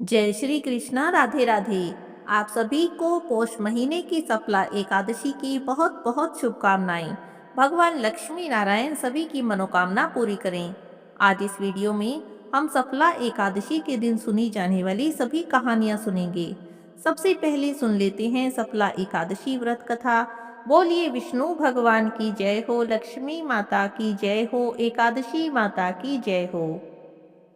जय श्री कृष्णा। राधे राधे। आप सभी को पौष महीने की सफला एकादशी की बहुत बहुत शुभकामनाएं। भगवान लक्ष्मी नारायण सभी की मनोकामना पूरी करें। आज इस वीडियो में हम सफला एकादशी के दिन सुनी जाने वाली सभी कहानियां सुनेंगे। सबसे पहले सुन लेते हैं सफला एकादशी व्रत कथा। बोलिए विष्णु भगवान की जय हो, लक्ष्मी माता की जय हो, एकादशी माता की जय हो।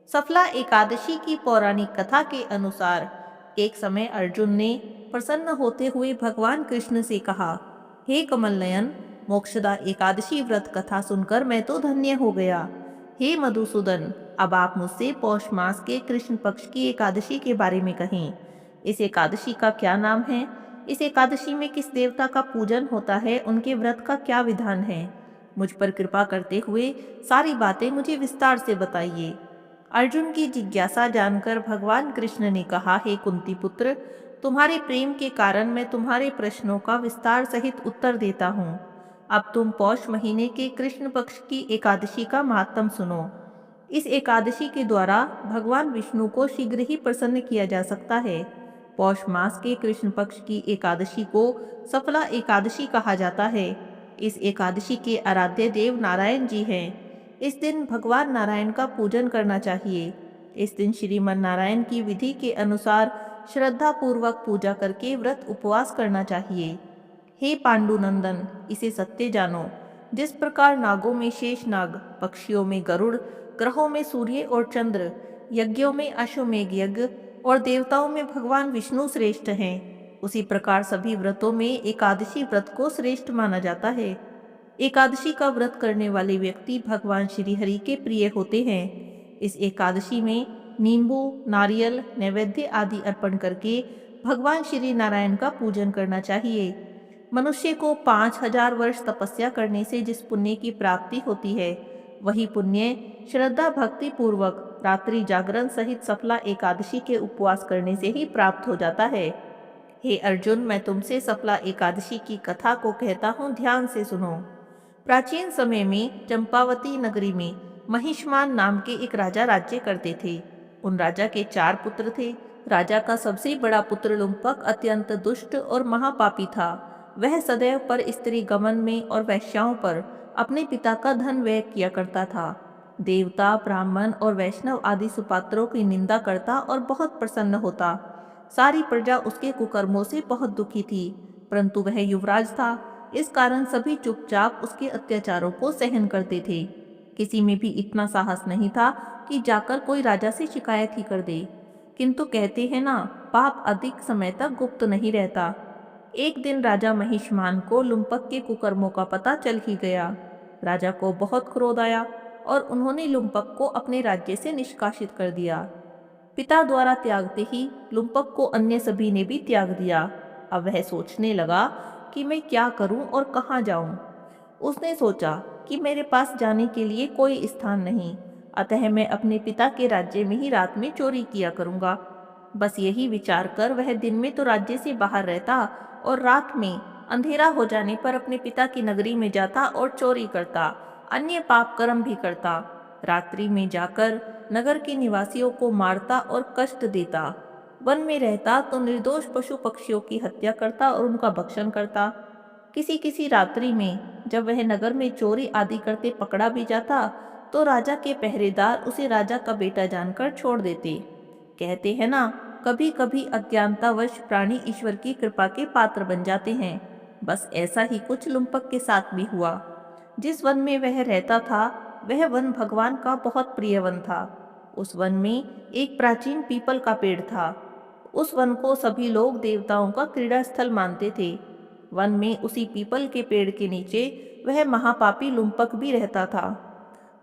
सफला एकादशी की पौराणिक कथा के अनुसार एक समय अर्जुन ने प्रसन्न होते हुए भगवान कृष्ण से कहा, हे कमल नयन, मोक्षदा एकादशी व्रत कथा सुनकर मैं तो धन्य हो गया। हे मधुसूदन, अब आप मुझसे पौष मास के कृष्ण पक्ष की एकादशी के बारे में कहें। इस एकादशी का क्या नाम है? इस एकादशी में किस देवता का पूजन होता है? उनके व्रत का क्या विधान है? मुझ पर कृपा करते हुए सारी बातें मुझे विस्तार से बताइए। अर्जुन की जिज्ञासा जानकर भगवान कृष्ण ने कहा, हे कुंती पुत्र, तुम्हारे प्रेम के कारण मैं तुम्हारे प्रश्नों का विस्तार सहित उत्तर देता हूँ। अब तुम पौष महीने के कृष्ण पक्ष की एकादशी का महात्म सुनो। इस एकादशी के द्वारा भगवान विष्णु को शीघ्र ही प्रसन्न किया जा सकता है। पौष मास के कृष्ण पक्ष की एकादशी को सफला एकादशी कहा जाता है। इस एकादशी के आराध्य देव नारायण जी हैं। इस दिन भगवान नारायण का पूजन करना चाहिए। इस दिन श्रीमन नारायण की विधि के अनुसार श्रद्धा पूर्वक पूजा करके व्रत उपवास करना चाहिए। हे पांडुनंदन, इसे सत्य जानो। जिस प्रकार नागों में शेष नाग, पक्षियों में गरुड़, ग्रहों में सूर्य और चंद्र, यज्ञों में अश्वमेघ यज्ञ और देवताओं में भगवान विष्णु श्रेष्ठ हैं, उसी प्रकार सभी व्रतों में एकादशी व्रत को श्रेष्ठ माना जाता है। एकादशी का व्रत करने वाले व्यक्ति भगवान श्री हरि के प्रिय होते हैं। इस एकादशी में नींबू, नारियल, नैवेद्य आदि अर्पण करके भगवान श्री नारायण का पूजन करना चाहिए। मनुष्य को 5000 वर्ष तपस्या करने से जिस पुण्य की प्राप्ति होती है, वही पुण्य श्रद्धा भक्ति पूर्वक रात्रि जागरण सहित सफला एकादशी के उपवास करने से ही प्राप्त हो जाता है। हे अर्जुन, मैं तुमसे सफला एकादशी की कथा को कहता हूँ, ध्यान से सुनो। प्राचीन समय में चंपावती नगरी में महिष्मान नाम के एक राजा राज्य करते थे। उन राजा के 4 पुत्र थे। राजा का सबसे बड़ा पुत्र लुम्पक अत्यंत दुष्ट और महापापी था। वह सदैव पर स्त्री गमन में और वैश्याओं पर अपने पिता का धन व्यय किया करता था। देवता, ब्राह्मण और वैष्णव आदि सुपात्रों की निंदा करता और बहुत प्रसन्न होता। सारी प्रजा उसके कुकर्मों से बहुत दुखी थी, परंतु वह युवराज था। इस कारण सभी चुपचाप उसके अत्याचारों को सहन करते थे। किसी में भी इतना साहस नहीं था कि जाकर कोई राजा से शिकायत ही कर दे। किंतु कहते हैं ना, पाप अधिक समय तक गुप्त नहीं रहता। एक दिन राजा महिष्मान को लुम्पक के कुकर्मों का पता चल ही गया। राजा को बहुत क्रोध आया और उन्होंने लुम्पक को अपने राज्य से निष्कासित कर दिया। पिता द्वारा त्यागते ही लुम्पक को अन्य सभी ने भी त्याग दिया। अब वह सोचने लगा कि मैं क्या करूं और कहाँ जाऊं। उसने सोचा कि मेरे पास जाने के लिए कोई स्थान नहीं, अतः मैं अपने पिता के राज्य में ही रात में चोरी किया करूंगा। बस यही विचार कर वह दिन में तो राज्य से बाहर रहता और रात में अंधेरा हो जाने पर अपने पिता की नगरी में जाता और चोरी करता, अन्य पाप कर्म भी करता। रात्रि में जाकर नगर के निवासियों को मारता और कष्ट देता। वन में रहता तो निर्दोष पशु पक्षियों की हत्या करता और उनका भक्षण करता। किसी किसी रात्रि में जब वह नगर में चोरी आदि करते पकड़ा भी जाता, तो राजा के पहरेदार उसे राजा का बेटा जानकर छोड़ देते। कहते हैं ना, कभी कभी अज्ञानतावश प्राणी ईश्वर की कृपा के पात्र बन जाते हैं। बस ऐसा ही कुछ लुम्पक के साथ भी हुआ। जिस वन में वह रहता था, वह वन भगवान का बहुत प्रिय वन था। उस वन में एक प्राचीन पीपल का पेड़ था। उस वन को सभी लोग देवताओं का क्रीड़ा स्थल मानते थे। वन में उसी पीपल के पेड़ के नीचे वह महापापी लुम्पक भी रहता था।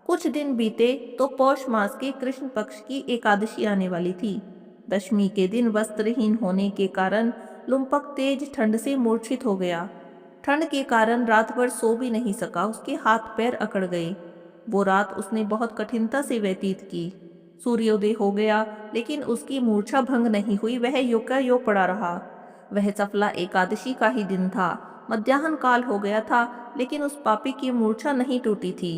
कुछ दिन बीते तो पौष मास के कृष्ण पक्ष की एकादशी आने वाली थी। दशमी के दिन वस्त्रहीन होने के कारण लुम्पक तेज ठंड से मूर्छित हो गया। ठंड के कारण रात भर सो भी नहीं सका, उसके हाथ पैर अकड़ गए। वो रात उसने बहुत कठिनता से व्यतीत की। सूर्योदय हो गया, लेकिन उसकी मूर्छा भंग नहीं हुई, वह यो का यो पड़ा रहा। वह सफला एकादशी का ही दिन था। मध्याह्न काल हो गया था, लेकिन उस पापी की मूर्छा नहीं टूटी थी।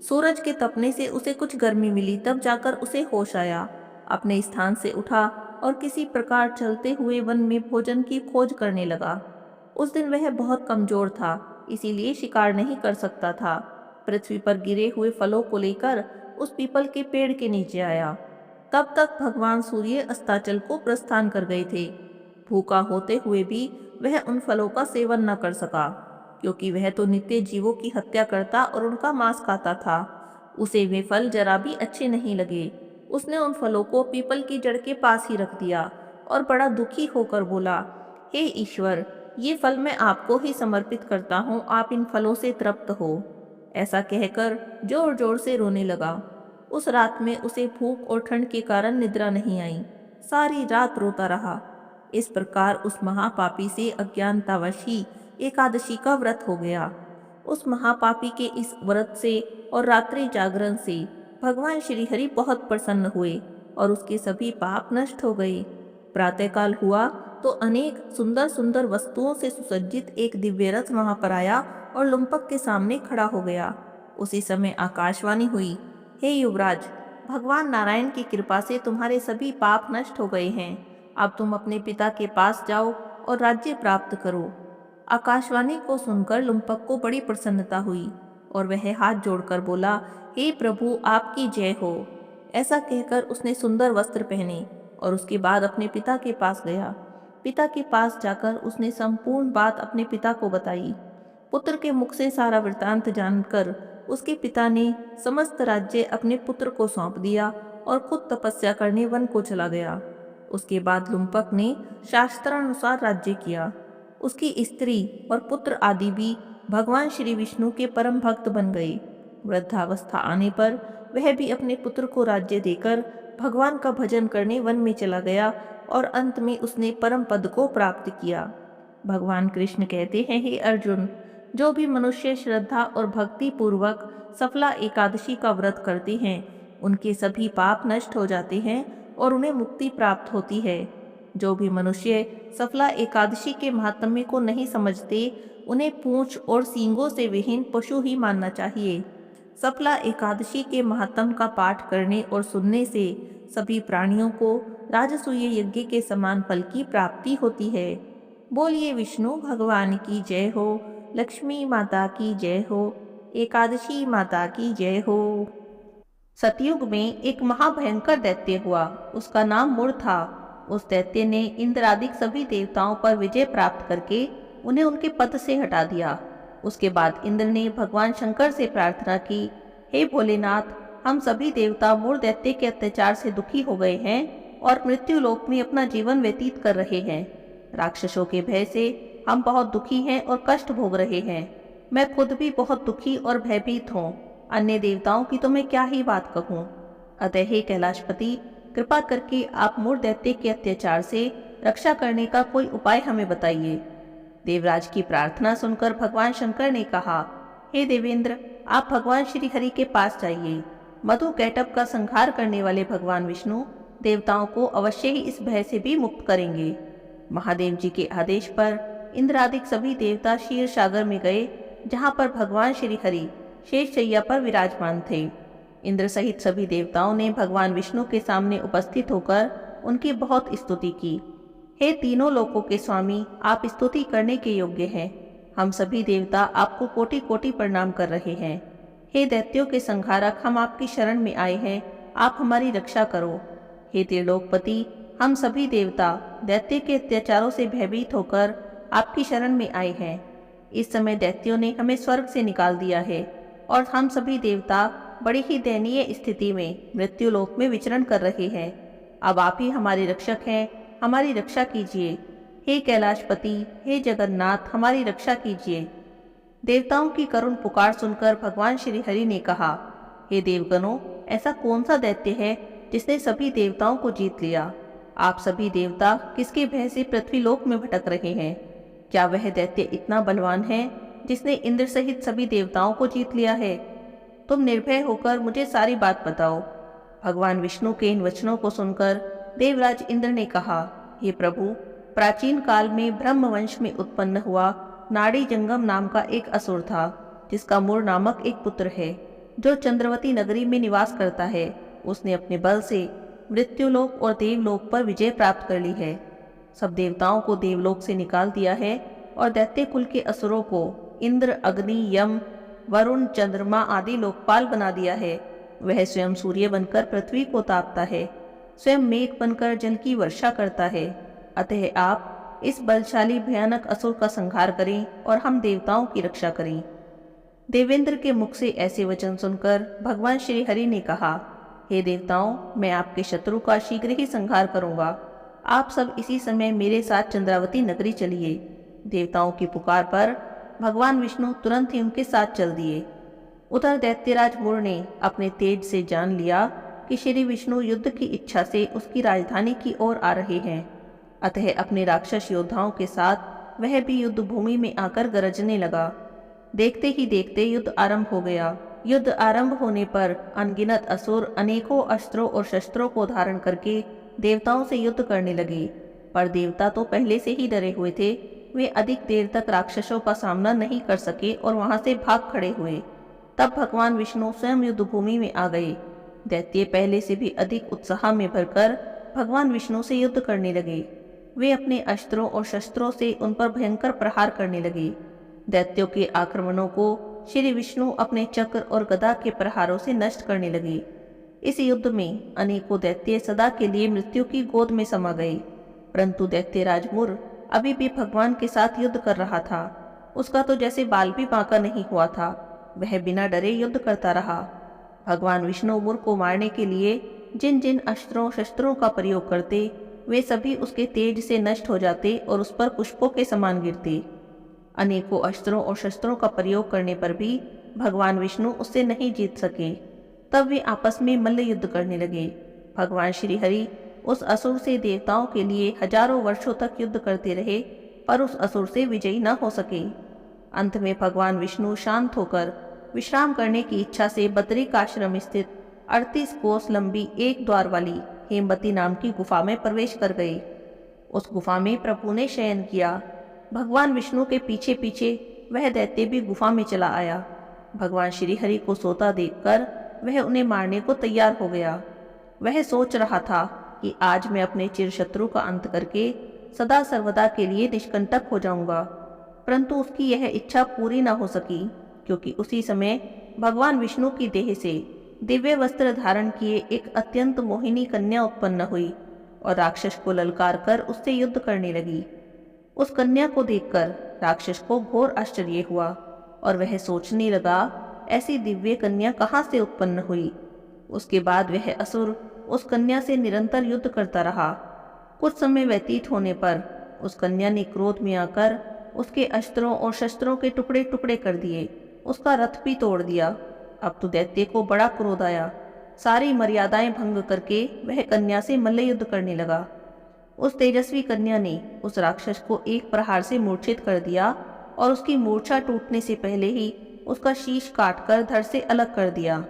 सूरज के तपने से उसे कुछ गर्मी मिली, तब जाकर उसे होश आया। अपने स्थान से उठा, और किसी प्रकार चलते हुए वन में भोजन की खोज करने लगा। उस दिन वह बहुत कमजोर था, इसीलिए शिकार नहीं कर सकता था। पृथ्वी पर गिरे हुए फलों को लेकर उस पीपल के पेड़ के नीचे आया। तब तक भगवान सूर्य अस्ताचल को प्रस्थान कर गए थे। भूखा होते हुए भी वह उन फलों का सेवन न कर सका, क्योंकि वह तो नित्य जीवों की हत्या करता और उनका मांस खाता था। उसे वे फल जरा भी अच्छे नहीं लगे। उसने उन फलों को पीपल की जड़ के पास ही रख दिया और बड़ा दुखी होकर बोला, हे ईश्वर, ये फल मैं आपको ही समर्पित करता हूँ, आप इन फलों से तृप्त हो। ऐसा कहकर जोर जोर से रोने लगा। उस रात में उसे भूख और ठंड के कारण निद्रा नहीं आई। सारी रात रोता रहा। इस प्रकार उस महापापी से अज्ञानतावश ही एकादशी का व्रत हो गया। उस महापापी के इस व्रत से और रात्रि जागरण से भगवान श्री हरि बहुत प्रसन्न हुए और उसके सभी पाप नष्ट हो गए। प्रातःकाल हुआ तो अनेक सुंदर सुंदर वस्तुओं से सुसज्जित एक दिव्य रथ वहां पर आया और लुम्पक के सामने खड़ा हो गया। उसी समय आकाशवाणी हुई, हे युवराज, भगवान नारायण की कृपा से तुम्हारे सभी पाप नष्ट हो गए हैं। अब तुम अपने पिता के पास जाओ और राज्य प्राप्त करो। आकाशवाणी को सुनकर लुम्पक को बड़ी प्रसन्नता हुई और वह हाथ जोड़कर बोला, हे प्रभु, आपकी जय हो। ऐसा कहकर उसने सुंदर वस्त्र पहने और उसके बाद अपने पिता के पास गया। पिता के पास जाकर उसने संपूर्ण बात अपने पिता को बताई। पुत्र के मुख से सारा वृतांत जानकर उसके पिता ने समस्त राज्य अपने पुत्र को सौंप दिया और खुद तपस्या करने वन को चला गया। उसके बाद लुम्पक ने शास्त्रानुसार राज्य किया। उसकी स्त्री और पुत्र आदि भी भगवान श्री विष्णु के परम भक्त बन गए। वृद्धावस्था आने पर वह भी अपने पुत्र को राज्य देकर भगवान का भजन करने वन में चला गया और अंत में उसने परम पद को प्राप्त किया। भगवान कृष्ण कहते हैं, हे अर्जुन, जो भी मनुष्य श्रद्धा और भक्ति पूर्वक सफला एकादशी का व्रत करते हैं, उनके सभी पाप नष्ट हो जाते हैं और उन्हें मुक्ति प्राप्त होती है। जो भी मनुष्य सफला एकादशी के महात्म्य को नहीं समझते, उन्हें पूंछ और सींगों से विहीन पशु ही मानना चाहिए। सफला एकादशी के महात्म का पाठ करने और सुनने से सभी प्राणियों को राजसूय यज्ञ के समान फल की प्राप्ति होती है। बोलिए विष्णु भगवान की जय हो, लक्ष्मी माता की जय हो, एकादशी माता की जय हो। सतयुग में एक महाभयंकर दैत्य हुआ। उसका नाम मुर था। उस दैत्य ने इंद्र आदि सभी देवताओं पर विजय प्राप्त करके उन्हें उनके पद से हटा दिया। उसके बाद इंद्र ने भगवान शंकर से प्रार्थना की, हे भोलेनाथ, हम सभी देवता मुर दैत्य के अत्याचार से दुखी हो गए हैं और मृत्यु लोक में अपना जीवन व्यतीत कर रहे हैं। राक्षसों के भय से हम बहुत दुखी हैं और कष्ट भोग रहे हैं। मैं खुद भी बहुत दुखी और भयभीत हूँ। अन्य देवताओं की तो मैं क्या ही बात कहूँ। अतः हे कैलाशपति, कृपा करके आप मुर दैत्य के अत्याचार से रक्षा करने का कोई उपाय हमें बताइए। देवराज की प्रार्थना सुनकर भगवान शंकर ने कहा, हे देवेंद्र, आप भगवान श्री हरि के पास जाइए। मधु कैटभ का संहार करने वाले भगवान विष्णु देवताओं को अवश्य ही इस भय से भी मुक्त करेंगे। महादेव जी के आदेश पर इंद्रादिक सभी देवता क्षीर सागर में गए, जहाँ पर भगवान श्री हरि शेष शैया पर विराजमान थे। इंद्र सहित सभी देवताओं ने भगवान विष्णु के सामने उपस्थित होकर उनकी बहुत स्तुति की। हे तीनों लोकों के स्वामी, आप स्तुति करने के योग्य हैं। हम सभी देवता आपको कोटि कोटि प्रणाम कर रहे हैं। हे दैत्यों के संहारक, हम आपकी शरण में आए हैं, आप हमारी रक्षा करो। हे त्रिलोकपति, हम सभी देवता दैत्य के अत्याचारों से भयभीत होकर आपकी शरण में आए हैं। इस समय दैत्यों ने हमें स्वर्ग से निकाल दिया है और हम सभी देवता बड़ी ही दयनीय स्थिति में मृत्यु लोक में विचरण कर रहे हैं। अब आप ही हमारे रक्षक हैं, हमारी रक्षा कीजिए। हे कैलाशपति, हे जगन्नाथ, हमारी रक्षा कीजिए। देवताओं की करुण पुकार सुनकर भगवान श्री हरि ने कहा, हे देवगणों, ऐसा कौन सा दैत्य है जिसने सभी देवताओं को जीत लिया? आप सभी देवता किसके भय से पृथ्वी लोक में भटक रहे हैं? क्या वह दैत्य इतना बलवान है जिसने इंद्र सहित सभी देवताओं को जीत लिया है? तुम निर्भय होकर मुझे सारी बात बताओ। भगवान विष्णु के इन वचनों को सुनकर देवराज इंद्र ने कहा, हे प्रभु, प्राचीन काल में ब्रह्मवंश में उत्पन्न हुआ नाड़ी जंगम नाम का एक असुर था, जिसका मुर नामक एक पुत्र है, जो चंद्रवती नगरी में निवास करता है। उसने अपने बल से मृत्युलोक और देवलोक पर विजय प्राप्त कर ली है। सब देवताओं को देवलोक से निकाल दिया है और दैत्य कुल के असुरों को इंद्र, अग्नि, यम, वरुण, चंद्रमा आदि लोकपाल बना दिया है। वह स्वयं सूर्य बनकर पृथ्वी को तापता है, स्वयं मेघ बनकर जल की वर्षा करता है। अतः आप इस बलशाली भयानक असुर का संहार करें और हम देवताओं की रक्षा करें। देवेंद्र के मुख से ऐसे वचन सुनकर भगवान श्री हरि ने कहा, हे देवताओं, मैं आपके शत्रु का शीघ्र ही संहार करूंगा। आप सब इसी समय मेरे साथ चंद्रावती नगरी चलिए। देवताओं की पुकार पर भगवान विष्णु तुरंत ही उनके साथ चल दिए। उधर दैत्यराज मुर ने अपने तेज से जान लिया कि श्री विष्णु युद्ध की इच्छा से उसकी राजधानी की ओर आ रहे हैं। अतः अपने राक्षस योद्धाओं के साथ वह भी युद्ध भूमि में आकर गरजने लगा। देखते ही देखते युद्ध आरंभ हो गया। युद्ध आरंभ होने पर अनगिनत असुर अनेकों अस्त्रों और शस्त्रों को धारण करके देवताओं से युद्ध करने लगे। पर देवता तो पहले से ही डरे हुए थे। वे अधिक देर तक राक्षसों का सामना नहीं कर सके और वहां से भाग खड़े हुए। तब भगवान विष्णु स्वयं युद्ध भूमि में आ गए। दैत्य पहले से भी अधिक उत्साह में भरकर भगवान विष्णु से युद्ध करने लगे। वे अपने अस्त्रों और शस्त्रों से उन पर भयंकर प्रहार करने लगे। दैत्यों के आक्रमणों को श्री विष्णु अपने चक्र और गदा के प्रहारों से नष्ट करने लगे। इस युद्ध में अनेकों दैत्य सदा के लिए मृत्यु की गोद में समा गए। परंतु दैत्यराज मुर अभी भी भगवान के साथ युद्ध कर रहा था। उसका तो जैसे बाल भी बांका नहीं हुआ था। वह बिना डरे युद्ध करता रहा। भगवान विष्णु मुर को मारने के लिए जिन जिन अस्त्रों शस्त्रों का प्रयोग करते, वे सभी उसके तेज से नष्ट हो जाते और उस पर पुष्पों के समान गिरते। अनेकों अस्त्रों और शस्त्रों का प्रयोग करने पर भी भगवान विष्णु उससे नहीं जीत सके। तब वे आपस में मल्ल युद्ध करने लगे। भगवान श्री हरि उस असुर से देवताओं के लिए हजारों वर्षों तक युद्ध करते रहे, पर उस असुर से विजयी न हो सके। अंत में भगवान विष्णु शांत होकर विश्राम करने की इच्छा से बद्रिकाश्रम स्थित 38 कोस लंबी एक द्वार वाली हेमवती नाम की गुफा में प्रवेश कर गए। उस गुफा में प्रभु ने शयन किया। भगवान विष्णु के पीछे पीछे वह दैत्य भी गुफा में चला आया। भगवान श्री हरि को सोता देखकर वह उन्हें मारने को तैयार हो गया। वह सोच रहा था कि आज मैं अपने चिरशत्रु का अंत करके सदा सर्वदा के लिए निष्कंटक हो जाऊंगा। परंतु उसकी यह इच्छा पूरी न हो सकी, क्योंकि उसी समय भगवान विष्णु की देह से दिव्य वस्त्र धारण किए एक अत्यंत मोहिनी कन्या उत्पन्न हुई और राक्षस को ललकार कर उससे युद्ध करने लगी। उस कन्या को देखकर राक्षस को घोर आश्चर्य हुआ और वह सोचने लगा, ऐसी दिव्य कन्या कहाँ से उत्पन्न हुई। उसके बाद वह असुर उस कन्या से निरंतर युद्ध करता रहा। कुछ समय व्यतीत होने पर उस कन्या ने क्रोध में आकर उसके अस्त्रों और शस्त्रों के टुकड़े टुकड़े कर दिए, उसका रथ भी तोड़ दिया। अब तो दैत्य को बड़ा क्रोध आया। सारी मर्यादाएं भंग करके वह कन्या से मल्ल युद्ध करने लगा। उस तेजस्वी कन्या ने उस राक्षस को एक प्रहार से मूर्छित कर दिया और उसकी मूर्छा टूटने से पहले ही उसका शीश काटकर धड़ से अलग कर दिया।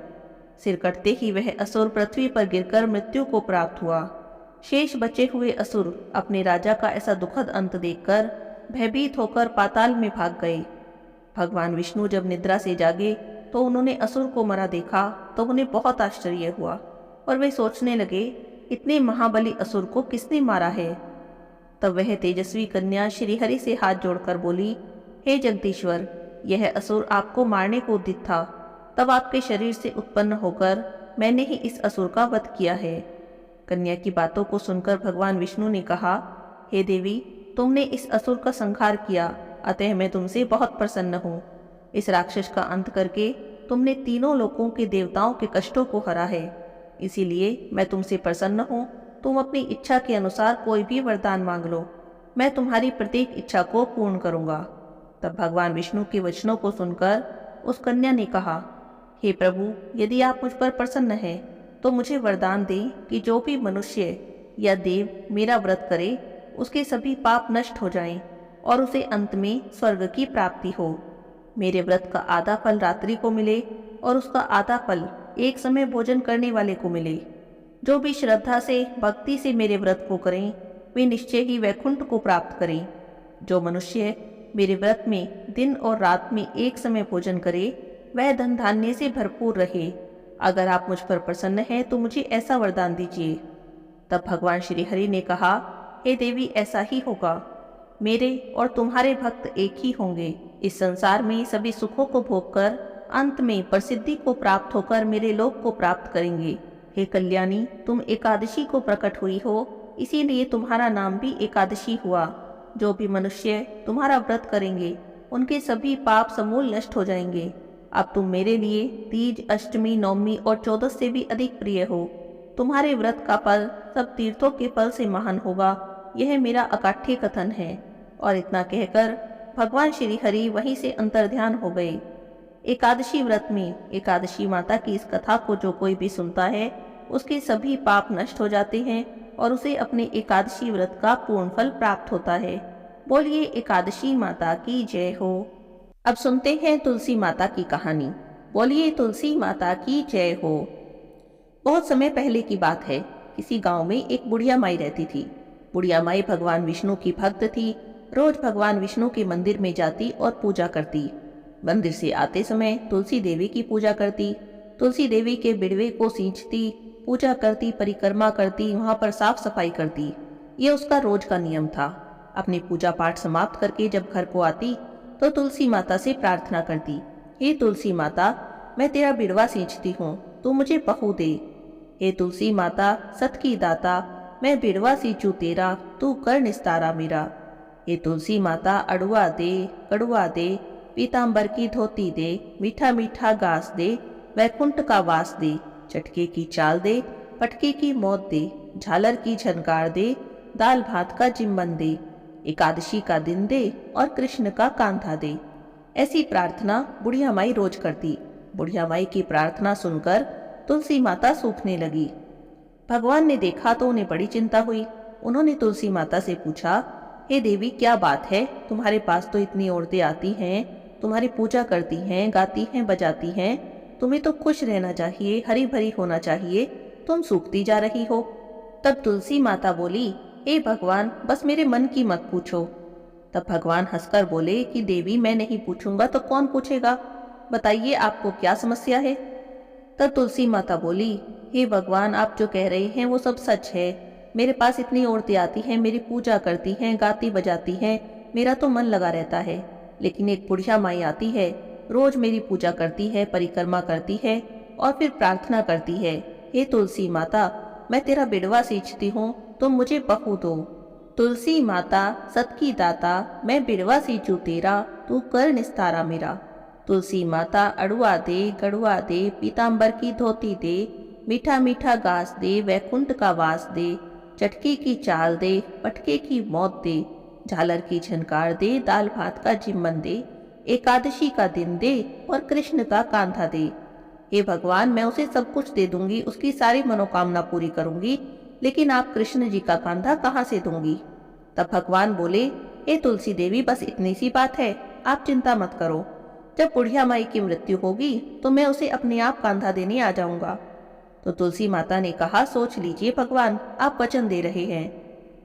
सिर कटते ही वह असुर पृथ्वी पर गिरकर मृत्यु को प्राप्त हुआ। शेष बचे हुए असुर अपने राजा का ऐसा दुखद अंत देखकर भयभीत होकर पाताल में भाग गए। भगवान विष्णु जब निद्रा से जागे तो उन्होंने असुर को मरा देखा तो उन्हें बहुत आश्चर्य हुआ और वे सोचने लगे, इतने महाबली असुर को किसने मारा है। तब वह तेजस्वी कन्या श्रीहरि से हाथ जोड़कर बोली, हे जगदीश्वर, यह असुर आपको मारने को उद्यत था। तब आपके शरीर से उत्पन्न होकर मैंने ही इस असुर का वध किया है। कन्या की बातों को सुनकर भगवान विष्णु ने कहा, हे देवी, तुमने इस असुर का संहार किया, अतः मैं तुमसे बहुत प्रसन्न हूँ। इस राक्षस का अंत करके तुमने तीनों लोकों के देवताओं के कष्टों को हरा है, इसीलिए मैं तुमसे प्रसन्न हूँ। तुम अपनी इच्छा के अनुसार कोई भी वरदान मांग लो, मैं तुम्हारी प्रत्येक इच्छा को पूर्ण करूँगा। तब भगवान विष्णु के वचनों को सुनकर उस कन्या ने कहा, हे प्रभु, यदि आप मुझ पर प्रसन्न हैं तो मुझे वरदान दें कि जो भी मनुष्य या देव मेरा व्रत करे उसके सभी पाप नष्ट हो जाएं और उसे अंत में स्वर्ग की प्राप्ति हो। मेरे व्रत का आधा फल रात्रि को मिले और उसका आधा फल एक समय भोजन करने वाले को मिले। जो भी श्रद्धा से भक्ति से मेरे व्रत को करें वे निश्चय ही वैकुंठ को प्राप्त करें। जो मनुष्य मेरे व्रत में दिन और रात में एक समय भोजन करे वह धन धान्य से भरपूर रहे। अगर आप मुझ पर प्रसन्न हैं तो मुझे ऐसा वरदान दीजिए। तब भगवान श्री हरि ने कहा, हे देवी, ऐसा ही होगा। मेरे और तुम्हारे भक्त एक ही होंगे। इस संसार में सभी सुखों को भोगकर अंत में प्रसिद्धि को प्राप्त होकर मेरे लोक को प्राप्त करेंगे। हे कल्याणी, तुम एकादशी को प्रकट हुई हो, इसीलिए तुम्हारा नाम भी एकादशी हुआ। जो भी मनुष्य तुम्हारा व्रत करेंगे उनके सभी पाप समूल नष्ट हो जाएंगे। अब तुम मेरे लिए तीज, अष्टमी, नवमी और 14 से भी अधिक प्रिय हो। तुम्हारे व्रत का फल सब तीर्थों के फल से महान होगा, यह मेरा अकाठ्य कथन है। और इतना कहकर भगवान श्री हरि वहीं से अंतर्ध्यान हो गए। एकादशी व्रत में एकादशी माता की इस कथा को जो कोई भी सुनता है उसके सभी पाप नष्ट हो जाते हैं और उसे अपने एकादशी व्रत का पूर्ण फल प्राप्त होता है। बोलिए एकादशी माता की जय हो। अब सुनते हैं तुलसी माता की कहानी। बोलिए तुलसी माता की जय हो। बहुत समय पहले की बात है। किसी गांव में एक बुढ़िया माई रहती थी। बुढ़िया माई भगवान विष्णु की भक्त थी। रोज भगवान विष्णु के मंदिर में जाती और पूजा करती। मंदिर से आते समय तुलसी देवी की पूजा करती। तुलसी देवी के बिड़वे को सींचती, पूजा करती, परिक्रमा करती, वहां पर साफ सफाई करती। ये उसका रोज का नियम था। अपनी पूजा पाठ समाप्त करके जब घर को आती तो तुलसी माता से प्रार्थना करती, हे तुलसी माता, मैं तेरा बिड़वा सींचती हूँ, तू मुझे बहू दे। हे तुलसी माता, सत की दाता, मैं बिड़वा सींचू तेरा, तू कर निस्तारा मेरा। हे तुलसी माता, अड़ुआ दे, कड़ुआ दे, पीताम्बर की धोती दे, मीठा मीठा घास दे, वैकुंठ का वास दे, चटके की चाल दे, पटके की मौत दे, झालर की झनकार दे, दाल भात का जिम्मन दे, एकादशी का दिन दे और कृष्ण का कांधा दे। ऐसी प्रार्थना बुढ़िया माई रोज करती। बुढ़िया माई की प्रार्थना सुनकर तुलसी माता सूखने लगी। भगवान ने देखा तो उन्हें बड़ी चिंता हुई। उन्होंने तुलसी माता से पूछा, हे देवी, क्या बात है? तुम्हारे पास तो इतनी औरतें आती हैं, तुम्हारी पूजा करती हैं, गाती हैं, बजाती हैं। तुम्हें तो खुश रहना चाहिए, हरी भरी होना चाहिए, तुम सूखती जा रही हो। तब तुलसी माता बोली, हे भगवान, बस मेरे मन की मत पूछो। तब भगवान हंसकर बोले कि देवी, मैं नहीं पूछूंगा तो कौन पूछेगा? बताइए आपको क्या समस्या है? तब तुलसी माता बोली, हे भगवान, आप जो कह रहे हैं वो सब सच है। मेरे पास इतनी औरतें आती हैं, मेरी पूजा करती हैं, गाती बजाती हैं, मेरा तो मन लगा रहता है। लेकिन एक बुढ़िया माई आती है, रोज मेरी पूजा करती है, परिक्रमा करती है और फिर प्रार्थना करती है, हे तुलसी माता, मैं तेरा बिड़वा सींचती हूँ, तुम मुझे बहू दो। तुलसी माता, सत की दाता, मैं बिड़वा सींचू तेरा, तू कर निस्तारा मेरा। तुलसी माता, अड़ुआ दे, गड़ुआ दे, पीताम्बर की धोती दे, मीठा मीठा घास दे, वैकुंठ का वास दे, चटके की चाल दे, पटके की मौत दे, झालर की झनकार दे, दाल भात का जिम्मन दे, एकादशी का दिन दे और कृष्ण का कांधा दे। हे भगवान, मैं उसे सब कुछ दे दूंगी, उसकी सारी मनोकामना पूरी करूंगी, लेकिन आप कृष्ण जी का कांधा कहाँ से दूंगी? तब भगवान बोले, हे तुलसी देवी, बस इतनी सी बात है, आप चिंता मत करो। जब बुढ़िया माई की मृत्यु होगी तो मैं उसे अपने आप कांधा देने आ जाऊंगा। तो तुलसी माता ने कहा, सोच लीजिए भगवान, आप वचन दे रहे हैं।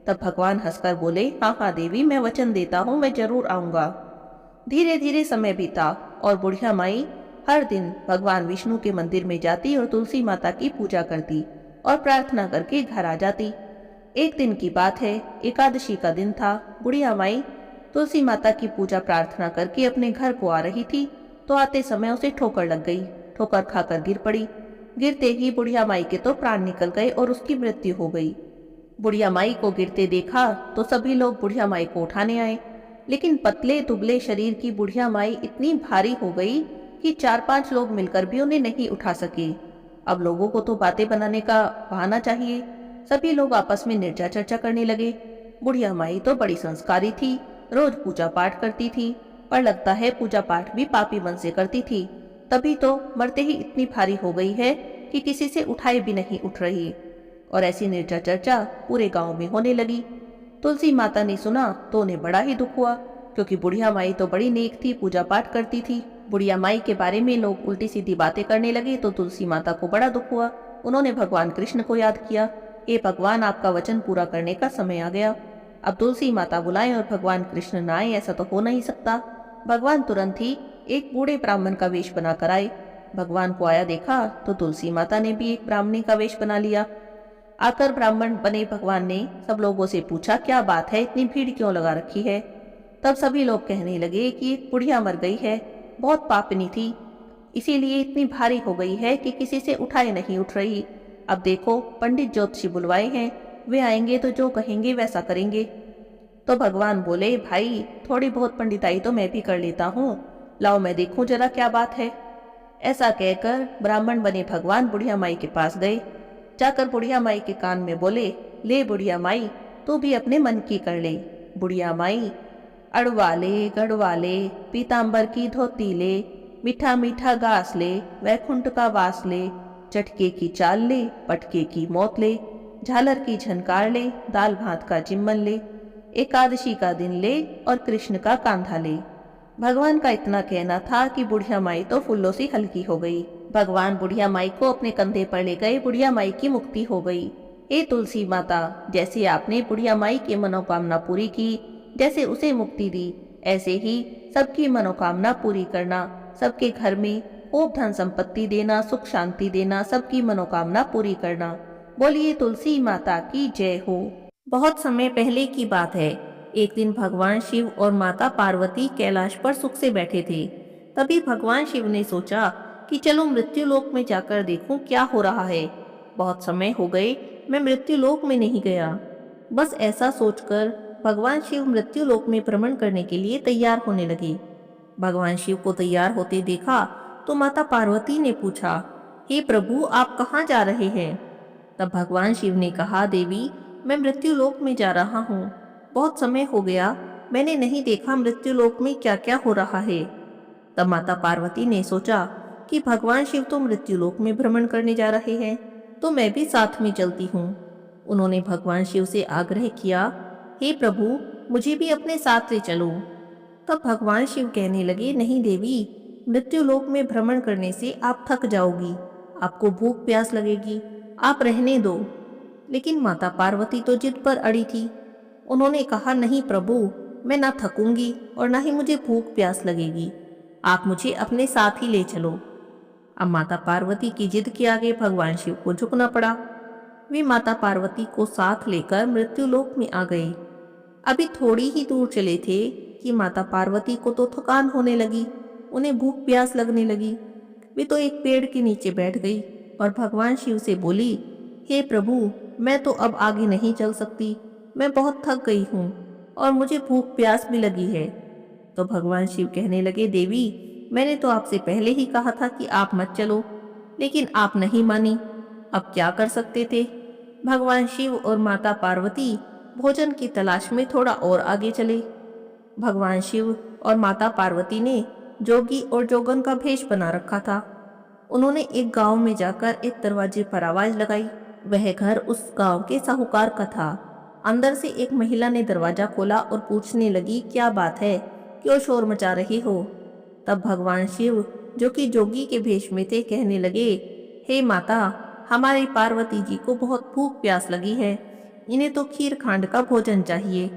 तब भगवान हंसकर बोले, हाँ हाँ देवी, मैं वचन देता हूँ, मैं जरूर आऊंगा। धीरे धीरे समय बीता और बुढ़िया माई हर दिन भगवान विष्णु के मंदिर में जाती और तुलसी माता की पूजा करती और प्रार्थना करके घर आ जाती। एक दिन की बात है, एकादशी का दिन था। बुढ़िया माई तुलसी माता की पूजा प्रार्थना करके अपने घर को आ रही थी तो आते समय उसे ठोकर लग गई। ठोकर खाकर गिर पड़ी। गिरते ही बुढ़िया माई के तो प्राण निकल गए और उसकी मृत्यु हो गई। बुढ़िया माई को गिरते देखा तो सभी लोग बुढ़िया माई को उठाने आए, लेकिन पतले दुबले शरीर की बुढ़िया माई इतनी भारी हो गई कि 4-5 लोग मिलकर भी उन्हें नहीं उठा सके। अब लोगों को तो बातें बनाने का बहाना चाहिए। सभी लोग आपस में निर्जा चर्चा करने लगे। बुढ़िया माई तो बड़ी संस्कारी थी, रोज पूजा पाठ करती थी, पर लगता है पूजा पाठ भी पापी मन से करती थी, तभी तो मरते ही इतनी भारी हो गई है कि किसी से उठाए भी नहीं उठ रही। और ऐसी निर्जा चर्चा पूरे गांव में होने लगी। तुलसी माता ने सुना तो उन्हें बड़ा ही दुख हुआ, क्योंकि बुढ़िया माई तो बड़ी नेक थी, पूजा पाठ करती थी। बुढ़िया माई के बारे में लोग उल्टी सीधी बातें करने लगे तो तुलसी माता को बड़ा दुख हुआ। उन्होंने भगवान कृष्ण को याद किया, हे भगवान, आपका वचन पूरा करने का समय आ गया। अब तुलसी माता बुलाएं और भगवान कृष्ण न आए, ऐसा तो हो नहीं सकता। भगवान तुरंत ही एक बूढ़े ब्राह्मण का वेश बनाकर आए। भगवान को आया देखा तो तुलसी माता ने भी एक ब्राह्मणी का वेश बना लिया। आकर ब्राह्मण बने भगवान ने सब लोगों से पूछा, क्या बात है, इतनी भीड़ क्यों लगा रखी है। तब सभी लोग कहने लगे कि एक बुढ़िया मर गई है, बहुत पापनी थी, इसीलिए इतनी भारी हो गई है कि किसी से उठाए नहीं उठ रही। अब देखो, पंडित ज्योतिषी बुलवाए हैं, वे आएंगे तो जो कहेंगे वैसा करेंगे। तो भगवान बोले, भाई थोड़ी बहुत पंडिताई तो मैं भी कर लेता हूँ, लाओ मैं देखूं जरा क्या बात है। ऐसा कहकर ब्राह्मण बने भगवान बुढ़िया माई के पास गए। जाकर बुढ़िया माई के कान में बोले, ले बुढ़िया माई, तू भी अपने मन की कर ले। बुढ़िया माई, अड़वा ले गड़वा ले, पीताम्बर की धोती ले, मीठा मीठा घास ले, वैकुंठ का वास ले, चटके की चाल ले, पटके की मौत ले, झालर की झनकार ले, दाल भात का जिम्मन ले, एकादशी का दिन ले और कृष्ण का कांधा ले। भगवान का इतना कहना था कि बुढ़िया माई तो फूलों से हल्की हो गई। भगवान बुढ़िया माई को अपने कंधे पर ले गए, बुढ़िया माई की मुक्ति हो गई। हे तुलसी माता, जैसे आपने बुढ़िया माई की मनोकामना पूरी की, जैसे उसे मुक्ति दी, ऐसे ही सबकी मनोकामना पूरी करना, सबके घर में खूब धन संपत्ति देना, सुख शांति देना, सबकी मनोकामना पूरी करना। बोलिए तुलसी माता की जय हो। बहुत समय पहले की बात है। एक दिन भगवान शिव और माता पार्वती कैलाश पर सुख से बैठे थे। तभी भगवान शिव ने सोचा कि चलो मृत्युलोक में जाकर देखूं क्या हो रहा है। बहुत समय हो गए, मैं मृत्युलोक में नहीं गया। बस ऐसा सोचकर भगवान शिव मृत्युलोक में भ्रमण करने के लिए तैयार होने लगे। भगवान शिव को तैयार होते देखा तो माता पार्वती ने पूछा, हे प्रभु, आप कहाँ जा रहे हैं? तब भगवान शिव ने कहा, देवी, मैं मृत्युलोक में जा रहा हूँ। बहुत समय हो गया, मैंने नहीं देखा मृत्युलोक में क्या क्या हो रहा है। तब माता पार्वती ने सोचा कि भगवान शिव तो मृत्युलोक में भ्रमण करने जा रहे हैं, तो मैं भी साथ में चलती हूँ। उन्होंने भगवान शिव से आग्रह किया, हे प्रभु, मुझे भी अपने साथ ले चलो। तब भगवान शिव कहने लगे, नहीं देवी, मृत्युलोक में भ्रमण करने से आप थक जाओगी, आपको भूख प्यास लगेगी, आप रहने दो। लेकिन माता पार्वती तो जिद पर अड़ी थी। उन्होंने कहा, नहीं प्रभु, मैं ना थकूंगी और ना ही मुझे भूख प्यास लगेगी, आप मुझे अपने साथ ही ले चलो। अब माता पार्वती की जिद के आगे भगवान शिव को झुकना पड़ा। वे माता पार्वती को साथ लेकर मृत्युलोक में आ गए। अभी थोड़ी ही दूर चले थे कि माता पार्वती को तो थकान होने लगी, उन्हें भूख प्यास लगने लगी। वे तो एक पेड़ के नीचे बैठ गई और भगवान शिव से बोली, हे प्रभु, मैं तो अब आगे नहीं चल सकती, मैं बहुत थक गई हूँ और मुझे भूख प्यास भी लगी है। तो भगवान शिव कहने लगे, देवी, मैंने तो आपसे पहले ही कहा था कि आप मत चलो, लेकिन आप नहीं मानी। अब क्या कर सकते थे। भगवान शिव और माता पार्वती भोजन की तलाश में थोड़ा और आगे चले। भगवान शिव और माता पार्वती ने जोगी और जोगन का भेष बना रखा था। उन्होंने एक गांव में जाकर एक दरवाजे पर आवाज लगाई। वह घर उस गांव के साहूकार का था। अंदर से एक महिला ने दरवाजा खोला और पूछने लगी, क्या बात है, क्यों शोर मचा रही हो? तब भगवान शिव, जो कि जोगी के भेष में थे, कहने लगे, हे माता, हमारी पार्वती जी को बहुत भूख प्यास लगी है, इन्हें तो खीर खांड का भोजन चाहिए।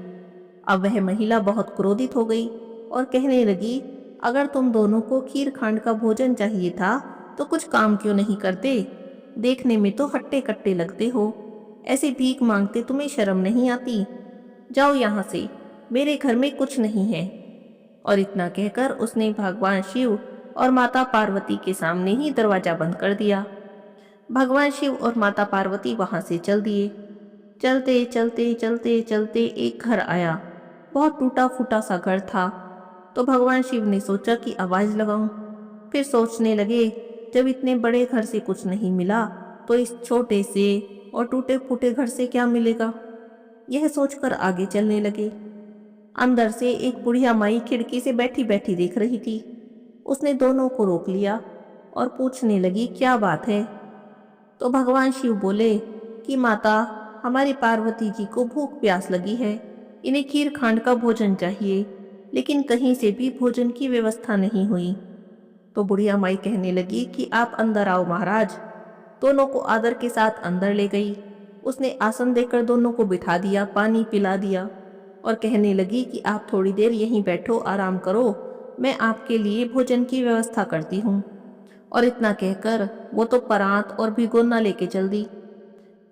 अब वह महिला बहुत क्रोधित हो गई और कहने लगी, अगर तुम दोनों को खीर खांड का भोजन चाहिए था तो कुछ काम क्यों नहीं करते? देखने में तो हट्टे कट्टे लगते हो, ऐसे भीख मांगते तुम्हें शर्म नहीं आती? जाओ यहाँ से, मेरे घर में कुछ नहीं है। और इतना कहकर उसने भगवान शिव और माता पार्वती के सामने ही दरवाजा बंद कर दिया। भगवान शिव और माता पार्वती वहां से चल दिए। चलते चलते चलते चलते एक घर आया। बहुत टूटा फूटा सा घर था। तो भगवान शिव ने सोचा कि आवाज लगाऊं। फिर सोचने लगे, जब इतने बड़े घर से कुछ नहीं मिला तो इस छोटे से और टूटे फूटे घर से क्या मिलेगा। यह सोचकर आगे चलने लगे। अंदर से एक बुढ़िया माई खिड़की से बैठी बैठी देख रही थी। उसने दोनों को रोक लिया और पूछने लगी, क्या बात है? तो भगवान शिव बोले कि माता, हमारी पार्वती जी को भूख प्यास लगी है, इन्हें खीर खांड का भोजन चाहिए, लेकिन कहीं से भी भोजन की व्यवस्था नहीं हुई। तो बुढ़िया माई कहने लगी कि आप अंदर आओ महाराज। दोनों को आदर के साथ अंदर ले गई। उसने आसन देकर दोनों को बिठा दिया, पानी पिला दिया और कहने लगी कि आप थोड़ी देर यहीं बैठो, आराम करो, मैं आपके लिए भोजन की व्यवस्था करती हूँ। और इतना कहकर वो तो परात और भिगोना लेके चल दी।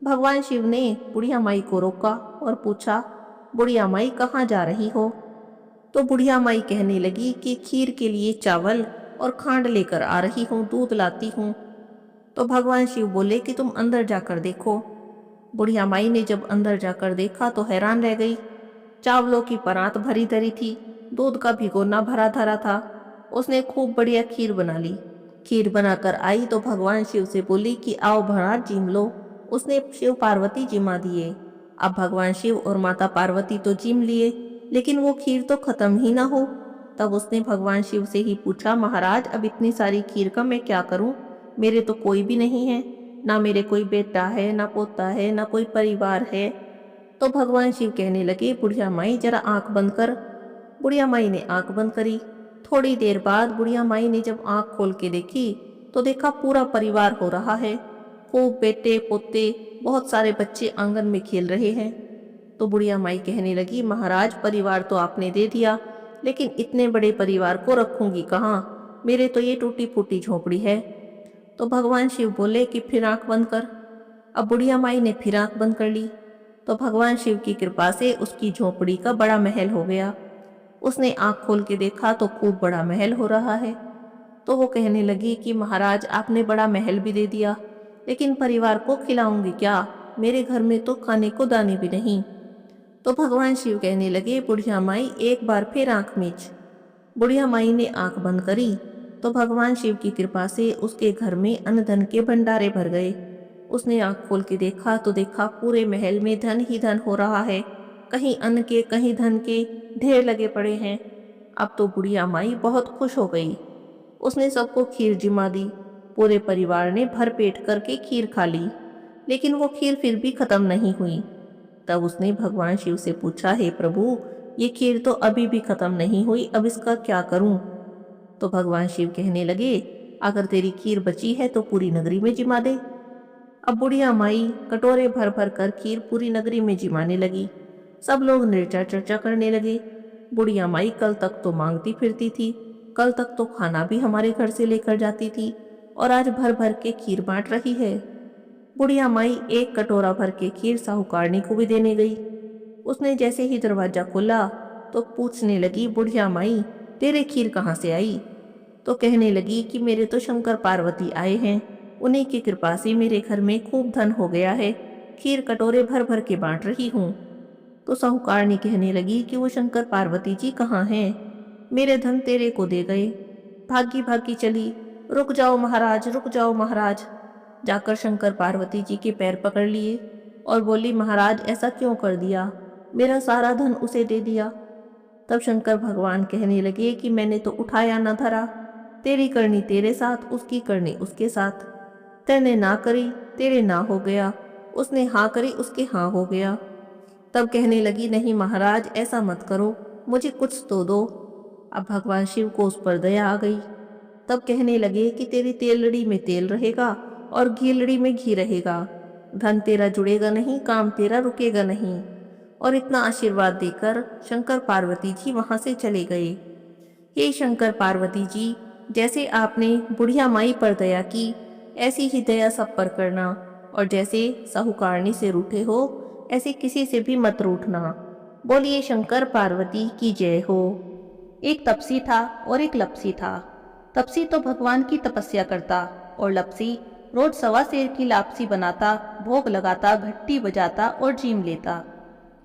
भगवान शिव ने बुढ़िया माई को रोका और पूछा, बुढ़िया माई कहाँ जा रही हो? तो बुढ़िया माई कहने लगी कि खीर के लिए चावल और खांड लेकर आ रही हूँ, दूध लाती हूँ। तो भगवान शिव बोले कि तुम अंदर जाकर देखो। बुढ़िया माई ने जब अंदर जाकर देखा तो हैरान रह गई। चावलों की परात भरी धरी थी, दूध का भिगोना भरा धरा था। उसने खूब बढ़िया खीर बना ली। खीर बनाकर आई तो भगवान शिव से बोली कि आओ महाराज जीम लो। उसने शिव पार्वती जिमा दिए। अब भगवान शिव और माता पार्वती तो जिम लिए, लेकिन वो खीर तो खत्म ही ना हो। तब उसने भगवान शिव से ही पूछा, महाराज अब इतनी सारी खीर का मैं क्या करूं? मेरे तो कोई भी नहीं है, ना मेरे कोई बेटा है, ना पोता है, ना कोई परिवार है। तो भगवान शिव कहने लगे, बुढ़िया माई जरा आंख बंद कर। बुढ़िया माई ने आंख बंद करी। थोड़ी देर बाद बुढ़िया माई ने जब आंख खोल के देखी तो देखा पूरा परिवार हो रहा है। खूब बेटे पोते, बहुत सारे बच्चे आंगन में खेल रहे हैं। तो बुढ़िया माई कहने लगी, महाराज परिवार तो आपने दे दिया, लेकिन इतने बड़े परिवार को रखूंगी कहाँ? मेरे तो ये टूटी फूटी झोपड़ी है। तो भगवान शिव बोले कि फिर आंख बंद कर। अब बुढ़िया माई ने फिर आंख बंद कर ली। तो भगवान शिव की कृपा से उसकी झोपड़ी का बड़ा महल हो गया। उसने आंख खोल के देखा तो खूब बड़ा महल हो रहा है। तो वो कहने लगी कि महाराज आपने बड़ा महल भी दे दिया, लेकिन परिवार को खिलाऊंगी क्या? मेरे घर में तो खाने को दाने भी नहीं। तो भगवान शिव कहने लगे, बुढ़िया माई एक बार फिर आंख मीच। बुढ़िया माई ने आंख बंद करी तो भगवान शिव की कृपा से उसके घर में अन्न धन के भंडारे भर गए। उसने आंख खोल के देखा तो देखा पूरे महल में धन ही धन हो रहा है। कहीं अन्न के कहीं धन के ढेर लगे पड़े हैं। अब तो बुढ़िया माई बहुत खुश हो गई। उसने सबको खीर जिमा दी। पूरे परिवार ने भर पेट करके खीर खा ली, लेकिन वो खीर फिर भी खत्म नहीं हुई। तब उसने भगवान शिव से पूछा, हे प्रभु ये खीर तो अभी भी खत्म नहीं हुई, अब इसका क्या करूं? तो भगवान शिव कहने लगे, अगर तेरी खीर बची है तो पूरी नगरी में जिमा दे। अब बुढ़िया माई कटोरे भर भर कर खीर पूरी नगरी में जिमाने लगी। सब लोग निर्चा चर्चा करने लगे। बुढ़िया माई कल तक तो मांगती फिरती थी, कल तक तो खाना भी हमारे घर से लेकर जाती थी, और आज भर भर के खीर बांट रही है। बुढ़िया माई एक कटोरा भर के खीर साहूकारनी को भी देने गई। उसने जैसे ही दरवाजा खोला तो पूछने लगी, बुढ़िया माई तेरे खीर कहाँ से आई? तो कहने लगी कि मेरे तो शंकर पार्वती आए हैं, उन्हीं की कृपा से मेरे घर में खूब धन हो गया है, खीर कटोरे भर भर के बांट रही हूँ। तो साहूकारनी कहने लगी कि वो शंकर पार्वती जी कहाँ हैं? मेरे धन तेरे को दे गए। भागी भागी चली, रुक जाओ महाराज, रुक जाओ महाराज। जाकर शंकर पार्वती जी के पैर पकड़ लिए और बोली, महाराज ऐसा क्यों कर दिया? मेरा सारा धन उसे दे दिया। तब शंकर भगवान कहने लगे कि मैंने तो उठाया न धरा, तेरी करनी तेरे साथ, उसकी करनी उसके साथ। तेने ना करी, तेरे ना हो गया, उसने हाँ करी, उसके हाँ हो गया। तब कहने लगी, नहीं महाराज ऐसा मत करो, मुझे कुछ तो दो। अब भगवान शिव को उस पर दया आ गई। तब कहने लगे कि तेरी तेलड़ी में तेल रहेगा और घीलड़ी में घी रहेगा, धन तेरा जुड़ेगा नहीं, काम तेरा रुकेगा नहीं। और इतना आशीर्वाद देकर शंकर पार्वती जी वहां से चले गए। हे शंकर पार्वती जी, जैसे आपने बुढ़िया माई पर दया की, ऐसी ही दया सब पर करना, और जैसे साहूकारनी से रूठे हो ऐसे किसी से भी मत रूठना। बोलिए शंकर पार्वती की जय हो। एक तपसी था और एक लपसी था। तपसी तो भगवान की तपस्या करता और लपसी रोज सवा सेर की लापसी बनाता, भोग लगाता, घंटी बजाता और जीम लेता।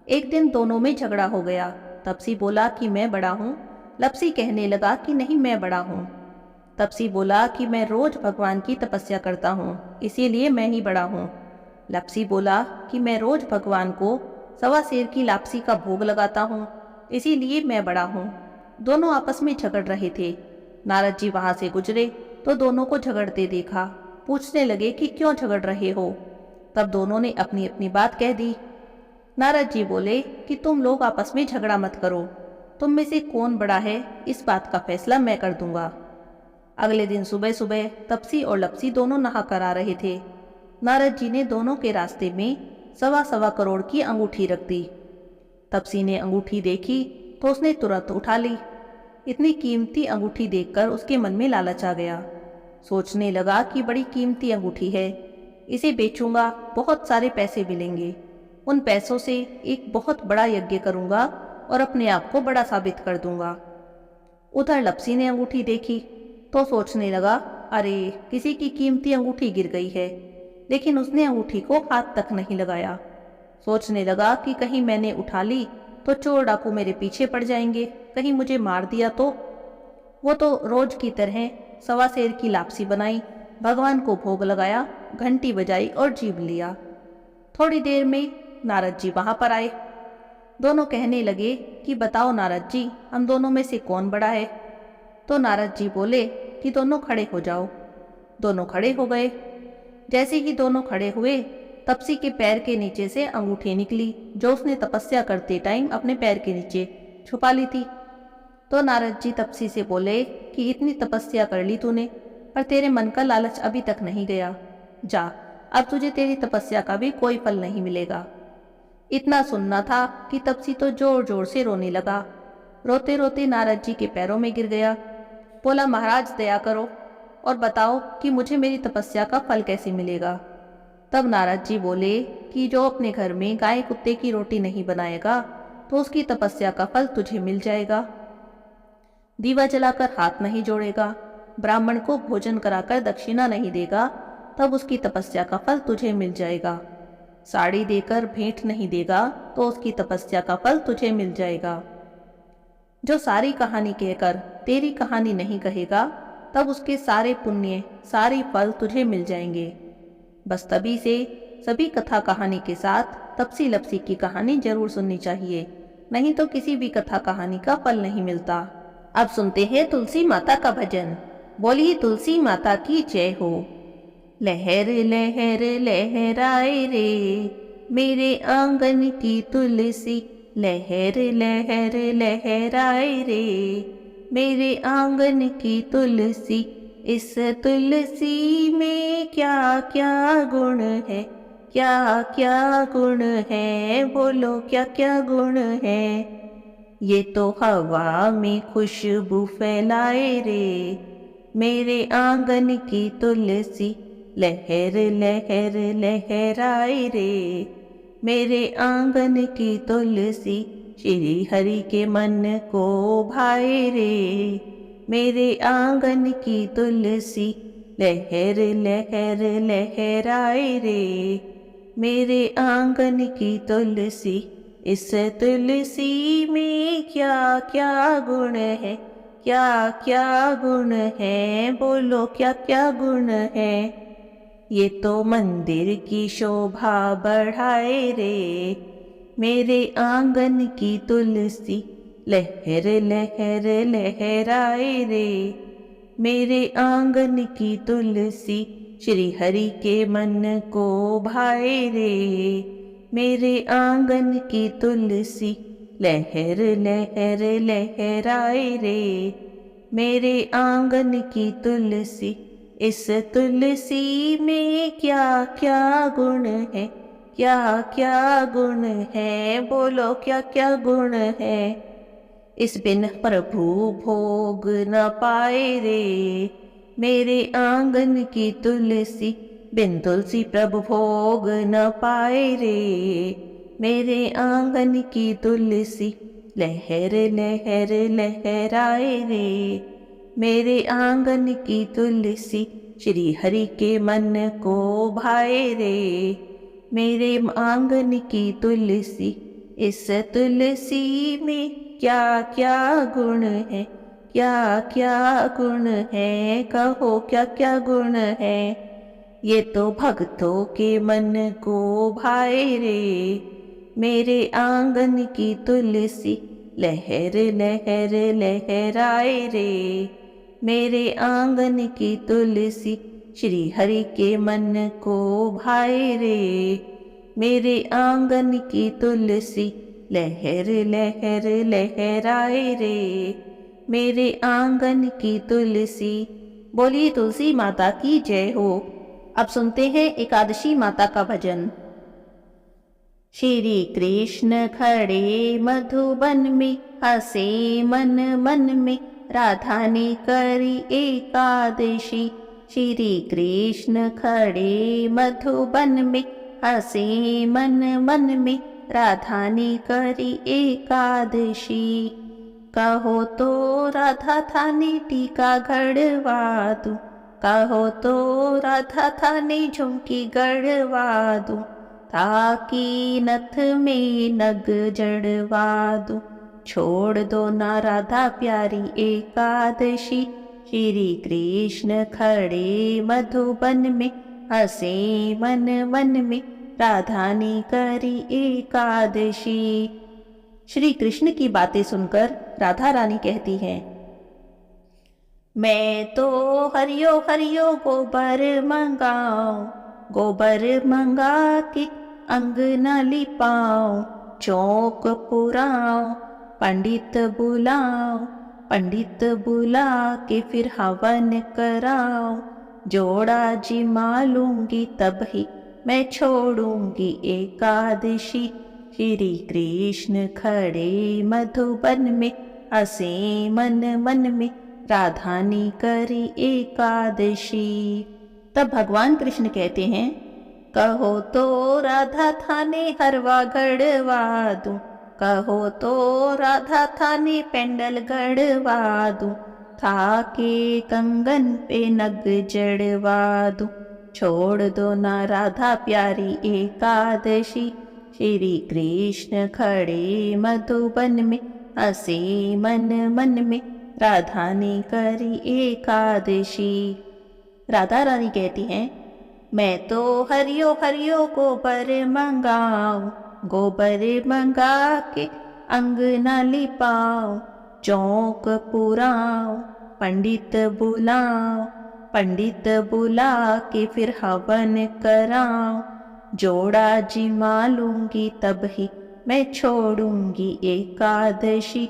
एक दिन दोनों में झगड़ा हो गया। तपसी बोला कि मैं बड़ा हूँ। लपसी कहने लगा कि नहीं मैं बड़ा हूँ। तपसी बोला कि मैं रोज भगवान की तपस्या करता हूँ, इसीलिए मैं ही बड़ा हूँ। लपसी बोला कि मैं रोज भगवान को सवा सेर की लापसी का भोग लगाता हूँ, इसीलिए मैं बड़ा हूँ। दोनों आपस में झगड़ रहे थे। नारद जी वहां से गुजरे तो दोनों को झगड़ते देखा। पूछने लगे कि क्यों झगड़ रहे हो? तब दोनों ने अपनी अपनी बात कह दी। नारद जी बोले कि तुम लोग आपस में झगड़ा मत करो, तुम में से कौन बड़ा है इस बात का फैसला मैं कर दूंगा। अगले दिन सुबह सुबह तपसी और लपसी दोनों नहा कर आ रहे थे। नारद जी ने दोनों के रास्ते में सवा सवा करोड़ की अंगूठी रख दी। तपसी ने अंगूठी देखी तो उसने तुरंत उठा ली। इतनी कीमती अंगूठी देखकर उसके मन में लालच आ गया। सोचने लगा कि बड़ी कीमती अंगूठी है, इसे बेचूंगा, बहुत सारे पैसे मिलेंगे। उन पैसों से एक बहुत बड़ा यज्ञ करूंगा और अपने आप को बड़ा साबित कर दूंगा। उधर लपसी ने अंगूठी देखी तो सोचने लगा, अरे किसी की कीमती अंगूठी गिर गई है। लेकिन उसने अंगूठी को हाथ तक नहीं लगाया। सोचने लगा कि कहीं मैंने उठा ली तो चोर डाकू मेरे पीछे पड़ जाएंगे, कहीं मुझे मार दिया तो। वो तो रोज की तरह सवा सेर की लापसी बनाई, भगवान को भोग लगाया, घंटी बजाई और जीभ लिया। थोड़ी देर में नारद जी वहां पर आए। दोनों कहने लगे कि बताओ नारद जी, हम दोनों में से कौन बड़ा है। तो नारद जी बोले कि दोनों खड़े हो जाओ। दोनों खड़े हो गए। जैसे ही दोनों खड़े हुए, तपसी के पैर के नीचे से अंगूठी निकली जो उसने तपस्या करते टाइम अपने पैर के नीचे छुपा ली थी। तो नारद जी तपसी से बोले कि इतनी तपस्या कर ली तूने, पर तेरे मन का लालच अभी तक नहीं गया। जा, अब तुझे तेरी तपस्या का भी कोई फल नहीं मिलेगा। इतना सुनना था कि तपसी तो जोर जोर से रोने लगा। रोते रोते नारद जी के पैरों में गिर गया। बोला, महाराज दया करो और बताओ कि मुझे मेरी तपस्या का फल कैसे मिलेगा। तब नारद जी बोले कि जो अपने घर में गाय कुत्ते की रोटी नहीं बनाएगा तो उसकी तपस्या का फल तुझे मिल जाएगा। दीवा जलाकर हाथ नहीं जोड़ेगा, ब्राह्मण को भोजन कराकर दक्षिणा नहीं देगा, तब उसकी तपस्या का फल तुझे मिल जाएगा। साड़ी देकर भेंट नहीं देगा तो उसकी तपस्या का फल तुझे मिल जाएगा। जो सारी कहानी कहकर तेरी कहानी नहीं कहेगा, तब उसके सारे पुण्य सारे फल तुझे मिल जाएंगे। बस तभी से सभी कथा कहानी के साथ तपसी लपसी की कहानी जरूर सुननी चाहिए, नहीं तो किसी भी कथा कहानी का फल नहीं मिलता। अब सुनते हैं तुलसी माता का भजन। बोली तुलसी माता की जय हो। लहर लहर लहराए रे मेरे आंगन की तुलसी, लहर लहर लहराए रे मेरे आंगन की तुलसी। इस तुलसी में क्या क्या गुण है, क्या क्या गुण है, बोलो क्या क्या गुण है। ये तो हवा में खुशबू फैलाए रे मेरे आंगन की तुलसी, लहर लहर लहराए रे मेरे आंगन की तुलसी। श्री हरि के मन को भाए रे मेरे आंगन की तुलसी, लहर लहर लहराए रे मेरे आंगन की तुलसी। इस तुलसी में क्या क्या गुण है, क्या क्या गुण है, बोलो क्या क्या गुण है। ये तो मंदिर की शोभा बढ़ाए रे मेरे आंगन की तुलसी, लहर लहर लहराए रे मेरे आंगन की तुलसी। श्री हरि के मन को भाए रे मेरे आंगन की तुलसी, लहर लहर लहराए रे मेरे आंगन की तुलसी। इस तुलसी में क्या क्या गुण है, क्या क्या गुण है, बोलो क्या क्या गुण है। इस बिन प्रभु भोग न पाए रे मेरे आंगन की तुलसी, बिन तुलसी प्रभु भोग न पाए रे मेरे आंगन की तुलसी। लहर लहर लहराए रे मेरे आंगन की तुलसी। श्री हरि के मन को भाए रे मेरे आंगन की तुलसी। इस तुलसी में क्या क्या गुण है, क्या क्या गुण है, कहो क्या क्या गुण है। ये तो भक्तों के मन को भाए रे मेरे आंगन की तुलसी, लहर लहर लहराए रे मेरे आंगन की तुलसी। श्री हरि के मन को भाए रे मेरे आंगन की तुलसी, लहर लहर लहराए रे मेरे आंगन की तुलसी। बोली तुलसी माता की जय हो। अब सुनते हैं एकादशी माता का भजन। श्री कृष्ण खड़े मधुबन में, हंसे मन मन में, राधा ने करी एकादशी। श्री कृष्ण खड़े मधुबन में, हंसे मन मन में, राधा ने करी एकादशी। कहो तो राधा थाने टीका गढ़वा दूं, कहो तो राधा थाने झुमकी गढ़वा दूं, ताकि नथ में नग जड़वा दूं। छोड़ दो ना राधा प्यारी एकादशी, श्री कृष्ण खड़े मधुबन में, हंसे मन मन में, राधा ने करी एकादशी। श्री कृष्ण की बातें सुनकर राधा रानी कहती हैं, मैं तो हरियो हरियो गोबर मंगाऊं, गोबर मंगा के अंगना लिपाऊं, चौक पुराऊं, पंडित बुलाऊं, पंडित बुला के फिर हवन कराऊं, जोड़ा जी मालूंगी तब ही मैं छोड़ूंगी एकादशी। श्री कृष्ण खड़े मधुबन में, हंसे मन मन में, राधा ने करी एकादशी। तब भगवान कृष्ण कहते हैं, कहो तो राधा थाने हरवा गढ़वा दूं, कहो तो राधा थाने पेंडल गढ़वा दूं, थाके कंगन पे नग जड़वा दूं। छोड़ दो ना राधा प्यारी एकादशी, श्री कृष्ण खड़े मधुबन में, हंसे मन मन में, राधा ने करी एकादशी। राधा रानी कहती हैं, मैं तो हरियो हरियो गोबर मंगाऊं, गोबर मंगा के अंगना लिपाऊं, चौक पुराऊं, पंडित बुलाऊं, पंडित बुला के फिर हवन कराऊं, जोड़ा जी मालूंगी तब ही मैं छोड़ूंगी एकादशी।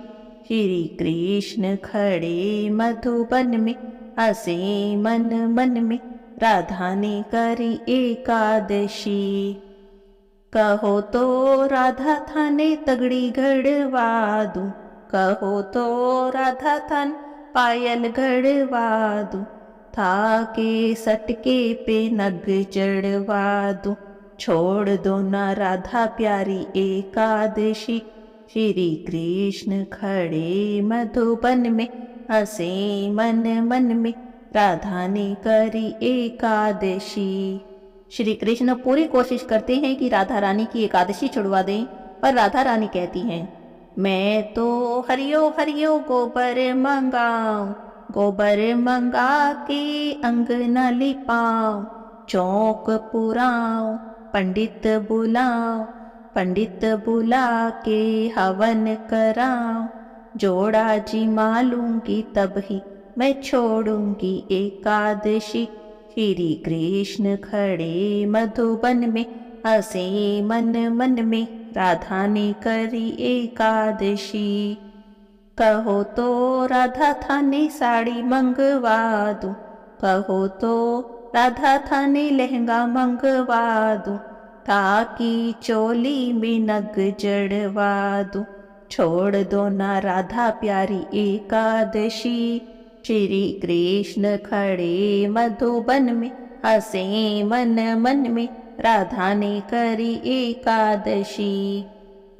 श्री कृष्ण खड़े मधुबन में, हंसे मन मन में, राधा ने करी एकादशी। कहो तो राधा थाने तगड़ी गढ़वा दूं, कहो तो राधा थान पायल गढ़वा दूं, थाके सटके पे नग चढ़वा दूं। छोड़ दो ना राधा प्यारी एकादशी, श्री कृष्ण खड़े मधुबन में, हंसे मन मन में, राधा ने करी एकादशी। श्री कृष्ण पूरी कोशिश करते हैं कि राधा रानी की एकादशी छुड़वा दें, पर राधा रानी कहती हैं, मैं तो हरियो हरियो गोबर मंगाऊं, गोबर मंगा के अंगना लिपाऊं, चौक पुराऊं, पंडित बुलाऊं, पंडित बुला के हवन कराऊं, जोड़ा जी मालूंगी तब ही मैं छोड़ूंगी एकादशी। श्री कृष्ण खड़े मधुबन में, हंसे मन मन में, राधा ने करी एकादशी। कहो तो राधा थाने साड़ी मंगवा दूं, कहो तो राधा थाने लहंगा मंगवा दूं, ताकि चोली में नग जड़वा दूं। छोड़ दो ना राधा प्यारी एकादशी, श्री कृष्ण खड़े मधुबन में, हंसे मन मन में, राधा ने करी एकादशी।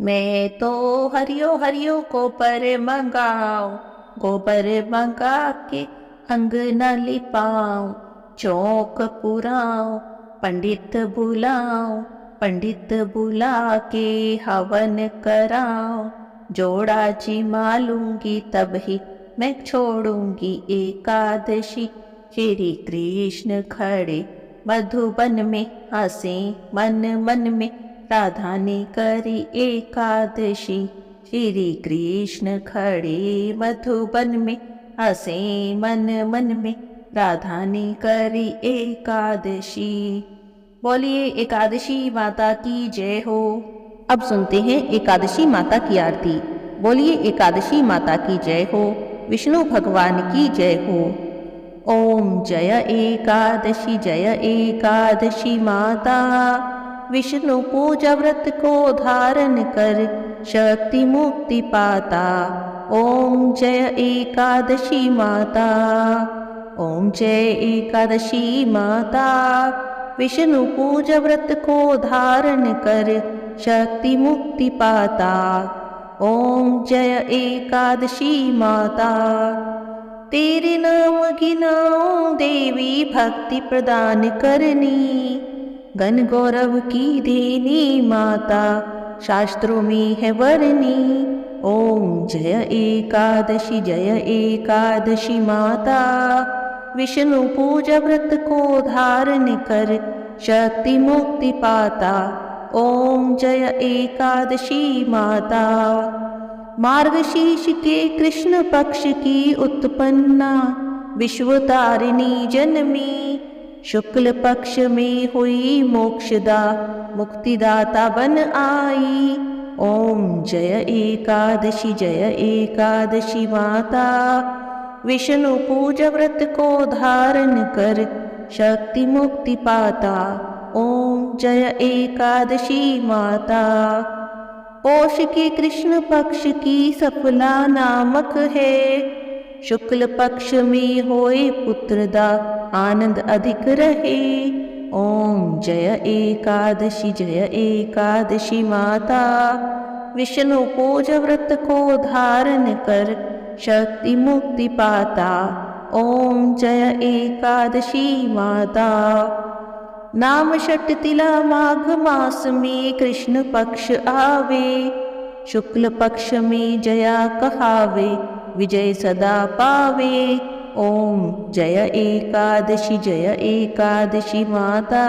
मैं तो हरियो हरियो गोबर मंगाऊं, गोबर मंगा के अंगना लिपाऊं, चौक पुराऊं, पंडित बुलाऊं, पंडित बुला के हवन कराऊं, जोड़ा जी मालूंगी तब ही मैं छोड़ूंगी एकादशी। श्री कृष्ण खड़े मधुबन में, हंसे मन मन में, राधा ने करी एकादशी। श्री कृष्ण खड़े मधुबन में, हंसे मन मन में, राधा ने करी एकादशी। बोलिए एकादशी माता की जय हो। अब सुनते हैं एकादशी माता की आरती। बोलिए एकादशी माता की जय हो, विष्णु भगवान की जय हो। ओम जय एकादशी माता, विष्णु पूजा व्रत को धारण कर शक्ति मुक्ति पाता। ओम जय एकादशी माता। ओम जय एकादशी माता। विष्णु पूज व्रत को धारण कर शक्ति मुक्ति पाता। ओम जय एकादशी माता। तेरे नाम गिनाऊं देवी भक्ति प्रदान करनी। गण गौरव की देनी माता शास्त्रों में है वर्णी। ओम जय एकादशी माता। विष्णु पूजा व्रत को धारण कर शक्ति मुक्ति पाता। ओम जय एकादशी माता। मार्गशीर्ष के कृष्ण पक्ष की उत्पन्ना विश्वतारिणी जन्मी। शुक्ल पक्ष में हुई मोक्षदा मुक्तिदाता बन आई। ओम जय एकादशी माता। विष्णु पूजा व्रत को धारण कर शक्ति मुक्ति पाता। ओम जय एकादशी माता। पोष के कृष्ण पक्ष की सफला नामक है। शुक्ल पक्ष में होए पुत्रदा आनंद अधिक रहे। ओम जय एकादशी माता। विष्णु पूज व्रत को धारण कर शक्ति मुक्ति पाता। ओम जय एकादशी माता। नाम षट तिला माघ मास में कृष्ण पक्ष आवे। शुक्ल पक्ष में जया कहावे विजय सदा पावे। ओम जय एकादशी माता।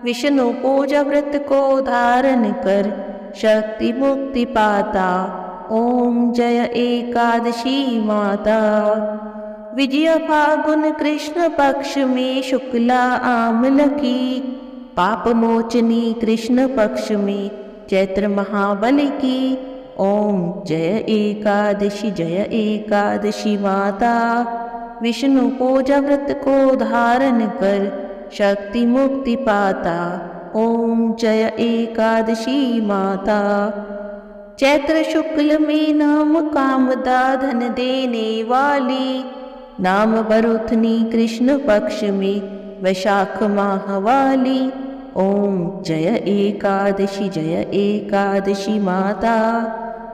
विष्णु पूजा व्रत को धारण कर शक्ति मुक्ति पाता। ओम जय एकादशी माता। विजय फागुन कृष्ण पक्ष में शुक्ला आमलकी। पाप मोचनी कृष्ण पक्ष में चैत्र महाबल की। ओम जय एकादशी माता। विष्णु पूजा व्रत को धारण कर शक्ति मुक्ति पाता। ओम जय एकादशी माता। चैत्र शुक्ल में नाम कामदा धन देने वाली। नाम बरुथनी कृष्ण पक्ष में वैशाख माह वाली। ओम जय एकादशी माता।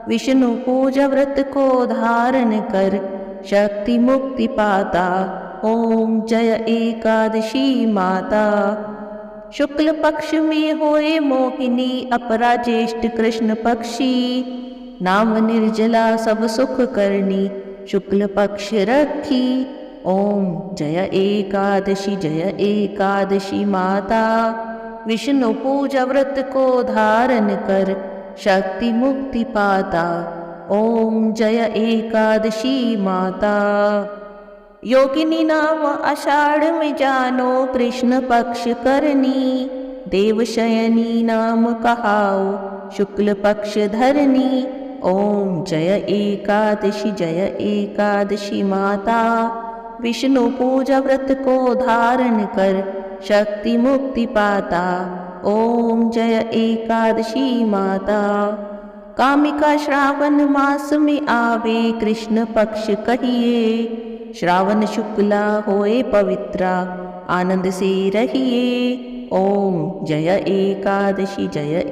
विष्णु पूजा व्रत को धारण कर शक्ति मुक्ति पाता। ओम जय एकादशी माता। शुक्ल पक्ष में होए मोहिनी अपरा ज्येष्ठ कृष्ण पक्षी। नाम निर्जला सब सुख करनी शुक्ल पक्ष रखी। ओम जय एकादशी माता। विष्णु पूजा व्रत को धारण कर शक्ति मुक्ति पाता। ओम जय एकादशी माता। योगिनी नाम आषाढ़ में जानो कृष्ण पक्ष करनी। देवशयनी नाम कहाओ शुक्ल पक्ष धरनी। ओम जय एकादशी माता। विष्णु पूजा व्रत को धारण कर शक्ति मुक्ति पाता। ओम जय एकादशी माता। कामिका श्रावण मास में आवे कृष्ण पक्ष कहिए। श्रावण शुक्ला होए पवित्रा आनंद से रहिए। ओम जय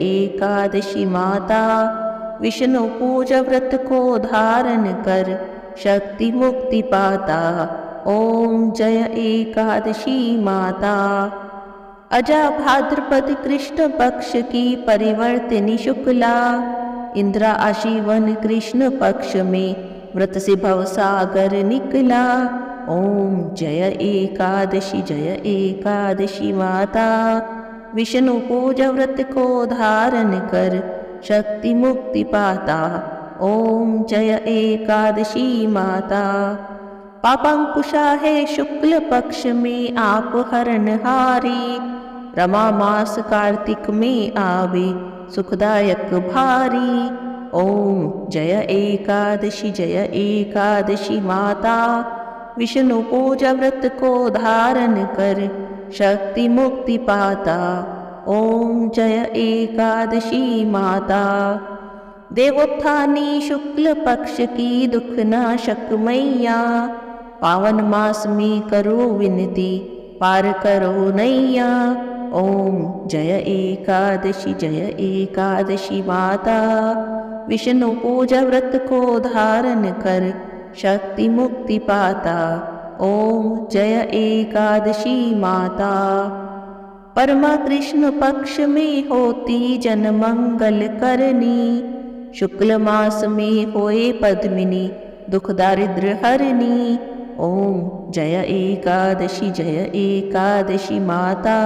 एकादशी माता। विष्णु पूजा व्रत को धारण कर शक्ति मुक्ति पाता। ओम जय एकादशी माता। अजा भाद्रपद कृष्ण पक्ष की परिवर्तिनी शुक्ला। इंद्रा आशीवन कृष्ण पक्ष में व्रत से भवसागर निकला। ओम जय एकादशी माता। विष्णु पूजा व्रत को धारण कर शक्ति मुक्ति पाता। ओम जय एकादशी माता। पापांकुशा है शुक्ल पक्ष में आप हरणहारी। रमा मास कार्तिक में आवे सुखदायक भारी। ओम जय एकादशी माता। विष्णु पूजा व्रत को धारण कर शक्ति मुक्ति पाता। ओम जय एकादशी माता। देवोत्थानी शुक्ल पक्ष की दुख नाशक मैया। पावन मास में करो विनती, पार करो नैया। ओम जय एकादशी माता, विष्णु पूजा व्रत को धारण कर शक्ति मुक्ति पाता। ओम जय एकादशी माता। परमा कृष्ण पक्ष में होती जन मंगल करनी, शुक्ल मास में होए पद्मिनी दुख दारिद्र हरनी। ओम जय एकादशी माता,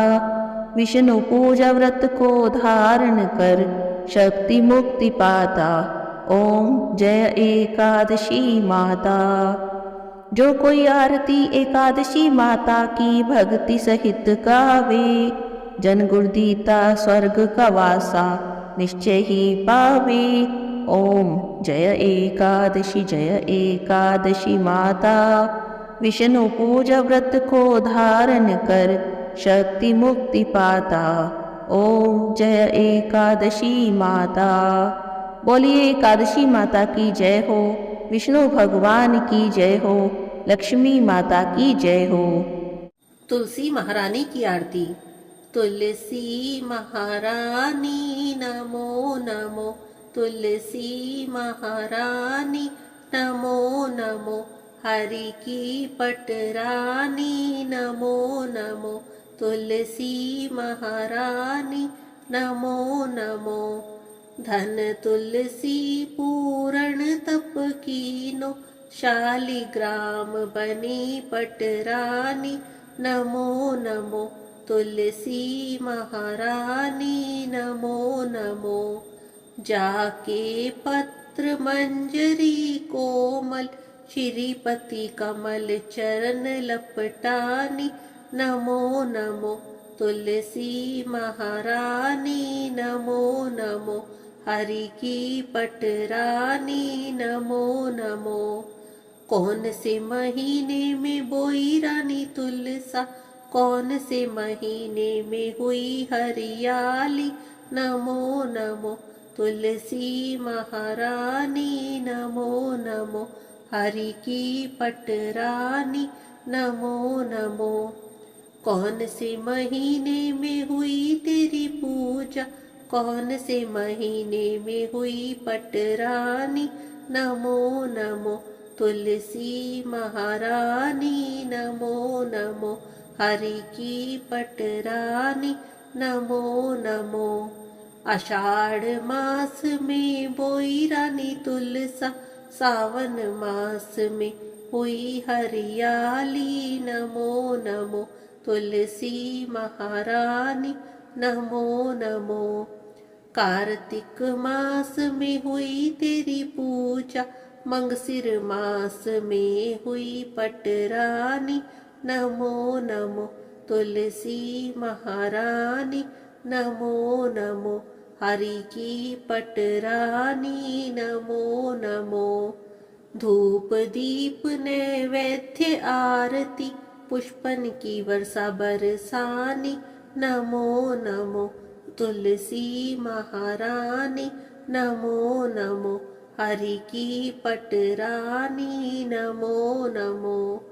विष्णु पूजा व्रत को धारण कर शक्ति मुक्ति पाता। ओम जय एकादशी माता। जो कोई आरती एकादशी माता की भक्ति सहित गावे, जन गुरुदीता स्वर्ग का वासा निश्चय ही पावे। ओम जय एकादशी माता, विष्णु पूजा व्रत को धारण कर शक्ति मुक्ति पाता। ओम जय एकादशी माता। बोलिए एकादशी माता की जय हो, विष्णु भगवान की जय हो, लक्ष्मी माता की जय हो। तुलसी महारानी की आरती। तुलसी महारानी नमो नमो, तुलसी महारानी नमो नमो, हरि की पटरानी नमो नमो, तुलसी महारानी नमो नमो। धन तुलसी पूरण तप कीनो, शालिग्राम बनी पटरानी नमो नमो, तुलसी महारानी नमो नमो। जाके पत्र मंजरी कोमल, श्रीपति कमल चरण लपटानी नमो नमो, तुलसी महारानी नमो नमो, हरि की पटरानी नमो नमो। कौन से महीने में बोई रानी तुलसा, कौन से महीने में हुई हरियाली नमो नमो, तुलसी महारानी नमो नमो, हरि की पटरानी नमो नमो। कौन से महीने में हुई तेरी पूजा, कौन से महीने में हुई पटरानी नमो नमो, तुलसी महारानी नमो नमो, हरि की पटरानी नमो नमो। आषाढ़ मास में बोई रानी तुलसा, सावन मास में हुई हरियाली नमो नमो, तुलसी महारानी नमो नमो। कार्तिक मास में हुई तेरी पूजा, मंगसिर मास में हुई पटरानी नमो नमो, तुलसी महारानी नमो नमो, हरि की पटरानी नमो नमो। धूप दीप नैवेद्य आरती, पुष्पन की वर्षा बरसानी नमो नमो, तुलसी महारानी नमो नमो, हरि की पटरानी नमो नमो।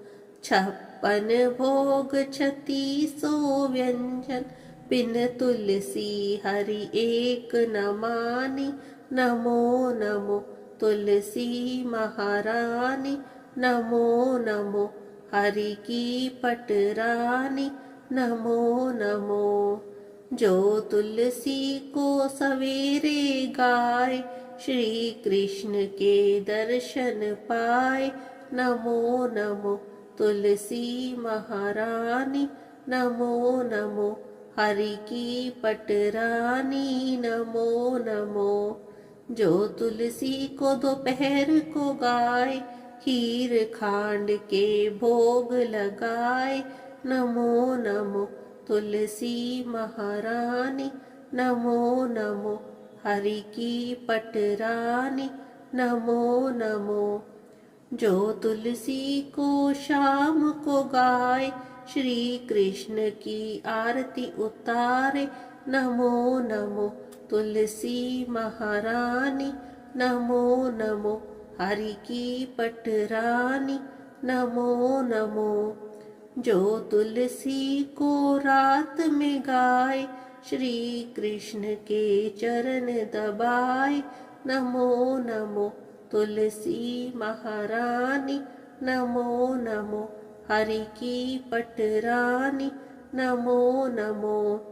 56 भोग 3600 व्यंजन, बिन तुलसी हरि एक न मानी नमो नमो, तुलसी महारानी नमो नमो, हरि की पटरानी नमो नमो। जो तुलसी को सवेरे गाए, श्री कृष्ण के दर्शन पाए नमो नमो, तुलसी महारानी नमो नमो, हरि की पटरानी नमो नमो। जो तुलसी को दोपहर को गाए, खीर खांड के भोग लगाए नमो नमो, तुलसी महारानी नमो नमो, हरि की पटरानी नमो नमो। जो तुलसी को शाम को गाए, श्री कृष्ण की आरती उतारे नमो नमो, तुलसी महारानी नमो नमो, हरि की पटरानी नमो नमो। जो तुलसी को रात में गाए, श्री कृष्ण के चरण दबाए, नमो नमो तुलसी महारानी, नमो नमो हरि की पटरानी, नमो नमो।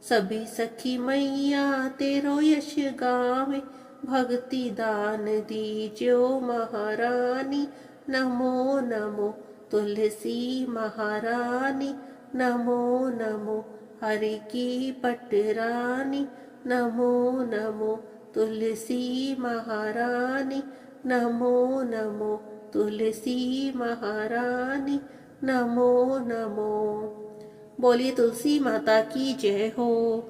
सभी सखी मैया तेरो यश गावे, भक्ति दान दीजो महारानी, नमो नमो तुलसी महारानी, नमो नमो हरि की पटरानी, नमो नमो तुलसी महारानी, नमो नमो तुलसी महारानी, नमो नमो। बोलिए तुलसी माता की जय हो।